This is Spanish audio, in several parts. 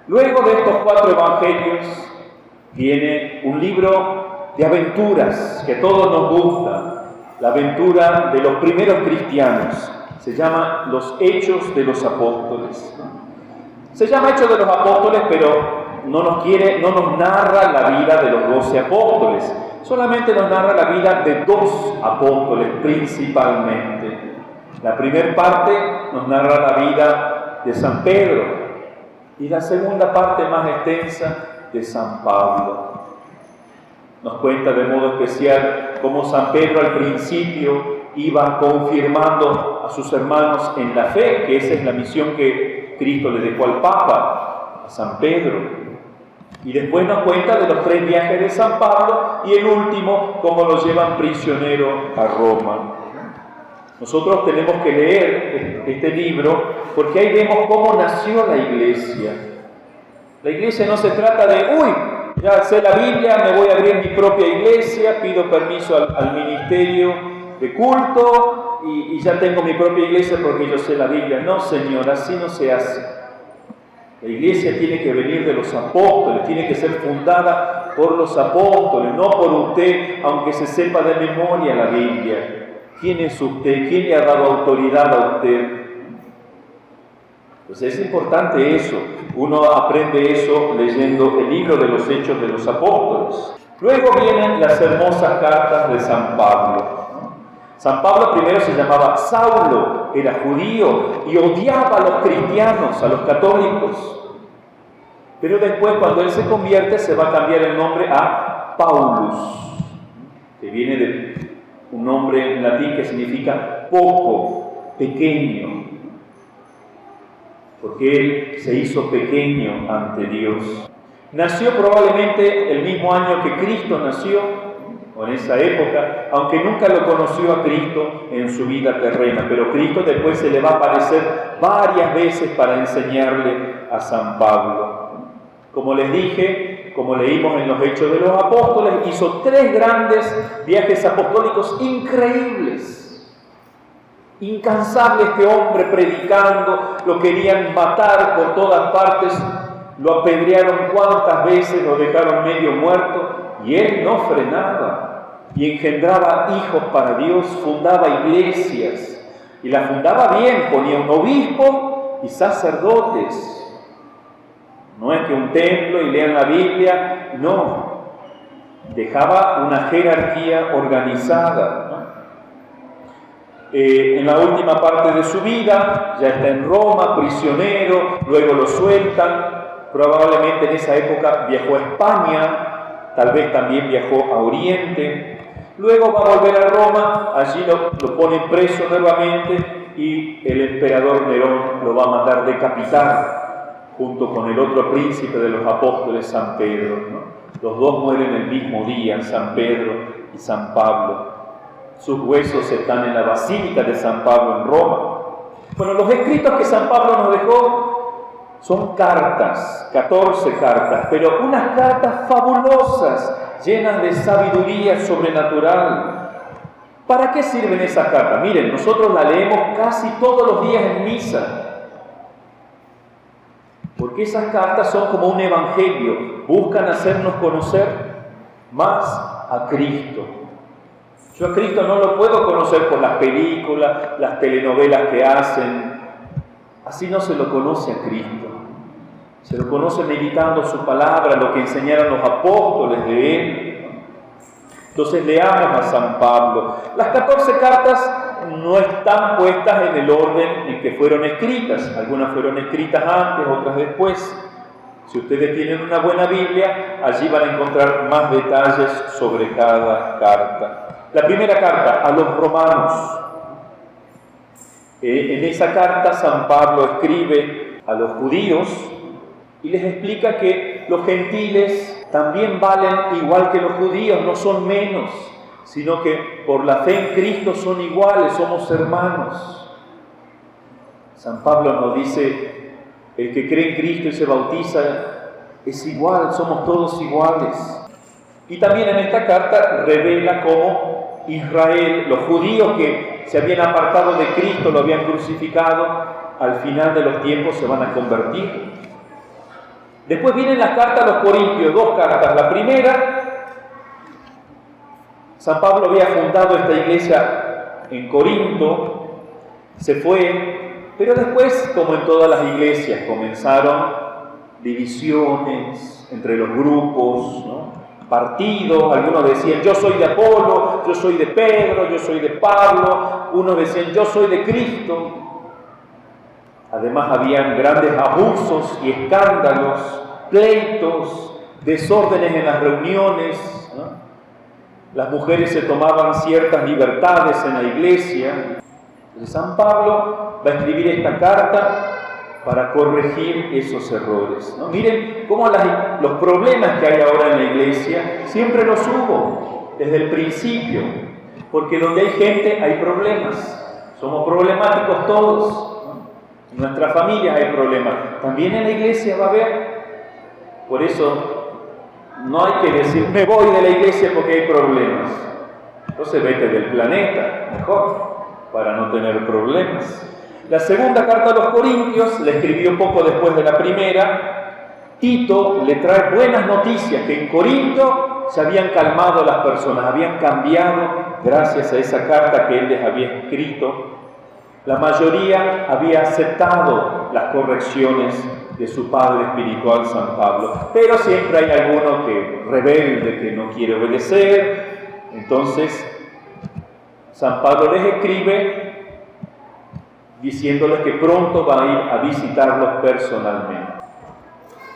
Luego de estos 4 evangelios viene un libro de aventuras que a todos nos gusta, la aventura de los primeros cristianos. Se llama Los Hechos de los Apóstoles. Se llama Hechos de los Apóstoles, pero no nos narra la vida de los 12 apóstoles, solamente nos narra la vida de 2 apóstoles principalmente. La primera parte nos narra la vida de San Pedro y la segunda parte más extensa de San Pablo. Nos cuenta de modo especial cómo San Pedro al principio iba confirmando a sus hermanos en la fe, que esa es la misión que Cristo le dejó al Papa, a San Pedro. Y después nos cuenta de los 3 viajes de San Pablo y el último, cómo lo llevan prisionero a Roma. Nosotros tenemos que leer este libro porque ahí vemos cómo nació la Iglesia. La Iglesia no se trata de, ya sé la Biblia, me voy a abrir mi propia iglesia, pido permiso al ministerio de culto y ya tengo mi propia iglesia porque yo sé la Biblia. No, Señor, así no se hace. La iglesia tiene que venir de los apóstoles, tiene que ser fundada por los apóstoles, no por usted, aunque se sepa de memoria la Biblia. ¿Quién es usted? ¿Quién le ha dado autoridad a usted? Pues es importante eso. Uno aprende eso leyendo el libro de los Hechos de los Apóstoles. Luego vienen las hermosas cartas de San Pablo. San Pablo primero se llamaba Saulo, era judío y odiaba a los cristianos, a los católicos. Pero después, cuando él se convierte, se va a cambiar el nombre a Paulus, que viene de un nombre en latín que significa poco, pequeño, porque él se hizo pequeño ante Dios. Nació probablemente el mismo año que Cristo nació, o en esa época, aunque nunca lo conoció a Cristo en su vida terrena, pero Cristo después se le va a aparecer varias veces para enseñarle a San Pablo. Como les dije, como leímos en los Hechos de los Apóstoles, hizo 3 grandes viajes apostólicos increíbles. Incansable este hombre predicando, lo querían matar por todas partes, lo apedrearon cuántas veces, lo dejaron medio muerto, y él no frenaba, y engendraba hijos para Dios, fundaba iglesias, y la fundaba bien, ponía un obispo y sacerdotes. No es que un templo y lean la Biblia, no. Dejaba una jerarquía organizada, ¿no? En la última parte de su vida, ya está en Roma, prisionero, luego lo sueltan. Probablemente en esa época viajó a España, tal vez también viajó a Oriente. Luego va a volver a Roma, allí lo ponen preso nuevamente y el emperador Nerón lo va a mandar decapitar, junto con el otro príncipe de los apóstoles, San Pedro, ¿no? Los 2 mueren el mismo día, San Pedro y San Pablo. Sus huesos están en la Basílica de San Pablo en Roma. Bueno, los escritos que San Pablo nos dejó son cartas, 14 cartas, pero unas cartas fabulosas, llenas de sabiduría sobrenatural. ¿Para qué sirven esas cartas? Miren, nosotros las leemos casi todos los días en misa. Porque esas cartas son como un evangelio, buscan hacernos conocer más a Cristo. Yo a Cristo no lo puedo conocer por las películas, las telenovelas que hacen. Así no se lo conoce a Cristo. Se lo conoce meditando su palabra, lo que enseñaron los apóstoles de Él. Entonces leamos a San Pablo. Las 14 cartas no están puestas en el orden en que fueron escritas. Algunas fueron escritas antes, otras después. Si ustedes tienen una buena Biblia, allí van a encontrar más detalles sobre cada carta. La primera carta, a los romanos. En esa carta San Pablo escribe a los judíos y les explica que los gentiles también valen igual que los judíos, no son menos, sino que por la fe en Cristo son iguales, somos hermanos. San Pablo nos dice, el que cree en Cristo y se bautiza es igual, somos todos iguales. Y también en esta carta revela cómo Israel, los judíos que se habían apartado de Cristo, lo habían crucificado, al final de los tiempos se van a convertir. Después vienen las cartas a los Corintios, 2 cartas. La primera, San Pablo había fundado esta iglesia en Corinto, se fue, pero después, como en todas las iglesias, comenzaron divisiones entre los grupos, ¿no? Partidos. Algunos decían, yo soy de Apolo, yo soy de Pedro, yo soy de Pablo. Unos decían, yo soy de Cristo. Además habían grandes abusos y escándalos, pleitos, desórdenes en las reuniones, ¿no? Las mujeres se tomaban ciertas libertades en la iglesia. Entonces San Pablo va a escribir esta carta para corregir esos errores, ¿no? Miren cómo los problemas que hay ahora en la iglesia siempre los hubo desde el principio, porque donde hay gente hay problemas. Somos problemáticos todos, ¿no? En nuestras familias hay problemas. También en la iglesia va a haber. Por eso no hay que decir, me voy de la iglesia porque hay problemas. Entonces vete del planeta, mejor, para no tener problemas. La segunda carta a los Corintios la escribió poco después de la primera. Tito le trae buenas noticias, que en Corinto se habían calmado las personas, habían cambiado gracias a esa carta que él les había escrito. La mayoría había aceptado las correcciones de su padre espiritual, San Pablo, pero siempre hay alguno que rebelde, que no quiere obedecer. Entonces, San Pablo les escribe diciéndoles que pronto va a ir a visitarlos personalmente.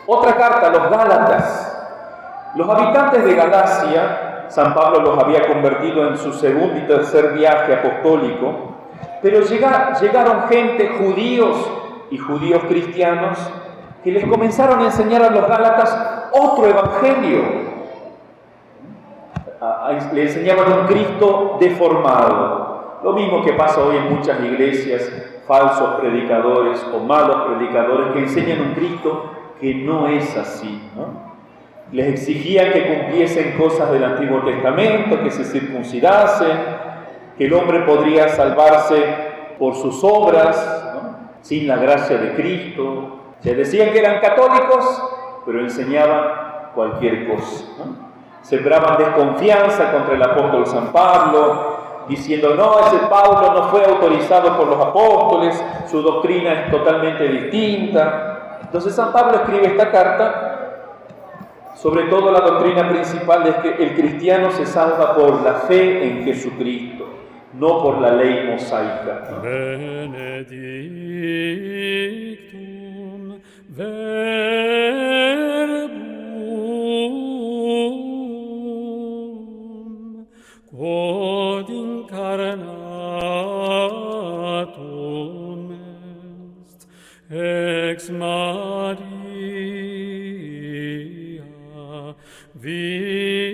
Otra carta a los Gálatas. Los habitantes de Galacia, San Pablo los había convertido en su segundo y tercer viaje apostólico, pero llegaron gente, judíos y judíos cristianos, que les comenzaron a enseñar a los Gálatas otro evangelio. Le enseñaban un Cristo deformado. Lo mismo que pasa hoy en muchas iglesias, falsos predicadores o malos predicadores que enseñan un Cristo que no es así, ¿no? Les exigían que cumpliesen cosas del Antiguo Testamento, que se circuncidasen, que el hombre podría salvarse por sus obras, ¿no? Sin la gracia de Cristo. Se decían que eran católicos, pero enseñaban cualquier cosa, ¿no? Sembraban desconfianza contra el apóstol San Pablo, diciendo, no, ese Pablo no fue autorizado por los apóstoles, su doctrina es totalmente distinta. Entonces San Pablo escribe esta carta. Sobre todo la doctrina principal es que el cristiano se salva por la fe en Jesucristo, no por la ley mosaica. Benedictum verbum quod incarnatum est ex Maria Virgine